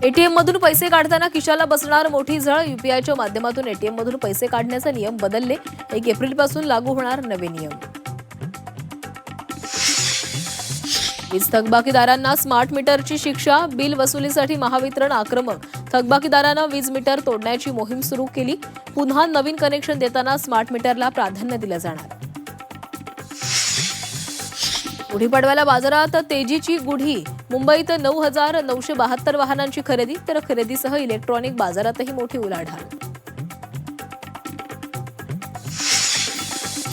ATM मधून पैसे काढताना खिशाला बसणार मोठी झळ. यूपीआयच्या माध्यमातून एटीएम मधून पैसे काढण्याचे नियम बदलले. 1 एप्रिलपासून लागू होणार नवे नियम. वीज थकबाकीदारांना स्मार्ट मीटरची शिक्षा. बिल वसुलीसाठी महावितरण आक्रमक. थकबाकीदारांना वीज मीटर तोडण्याची मोहीम सुरू केली. पुन्हा नवीन कनेक्शन देताना स्मार्ट मीटरला प्राधान्य दिलं जाणार. गुढीपाडव्याला बाजारात तेजीची गुढी. मुंबईत 9,972 वाहनांची खरेदी, तर खरेदीसह इलेक्ट्रॉनिक बाजारातही मोठी उलाढाल.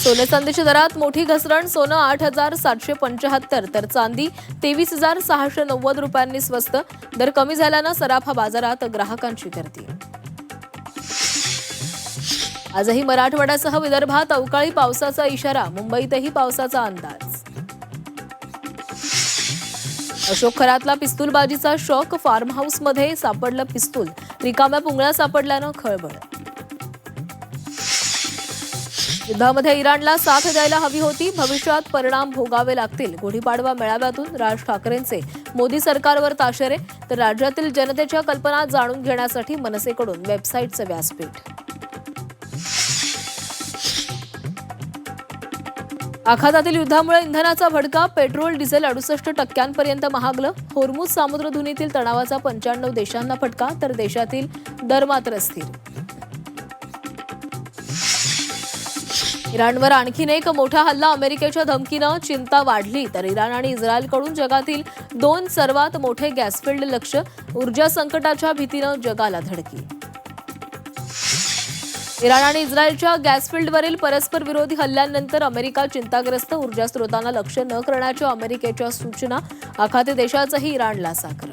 सोने चांदीच्या दरात मोठी घसरण. सोनं 8,775 तर चांदी 23,690 रुपयांनी स्वस्त. दर कमी झाल्यानं सराफा बाजारात ग्राहकांची गर्दी. आजही मराठवाड्यासह विदर्भात अवकाळी पावसाचा इशारा. मुंबईतही पावसाचा अंदाज. अशोक खरातला पिस्तूलबाजीचा शॉक. फार्म हाऊसमध्ये सापडलं पिस्तूल. रिकाम्या पुंगळ्या सापडल्यानं खळबळ. युद्धामध्ये इराणला साथ द्यायला हवी होती. भविष्यात परिणाम भोगावे लागतील. गुढीपाडवा मेळाव्यातून राज ठाकरेंचे मोदी सरकारवर ताशेरे. तर राज्यातील जनतेच्या कल्पना जाणून घेण्यासाठी मनसेकडून वेबसाईटचं व्यासपीठ. आखातातील युद्धामुळे इंधनाचा भडका. Petrol diesel 68% महागलं. होर्मुझ सामुद्रधुनीतील तणावाचा 95 देशांना फटका. तर देशातील दर मात्र स्थिर. इराणवर आणखीन एक मोठा हल्ला. अमेरिकेच्या धमकीनं चिंता वाढली. तर इराण आणि इस्रायलकडून जगातील 2 सर्वात मोठे गॅसफिल्ड लक्ष्य. ऊर्जा संकटाच्या भीतीनं जगाला धडकी. इराण आणि इस्रायलच्या गॅसफिल्डवरील परस्पर विरोधी हल्ल्यानंतर अमेरिका चिंताग्रस्त. ऊर्जा स्रोतांना लक्ष्य न करण्याच्या अमेरिकेच्या सूचना. आखाती देशाचंही इराणला साखर.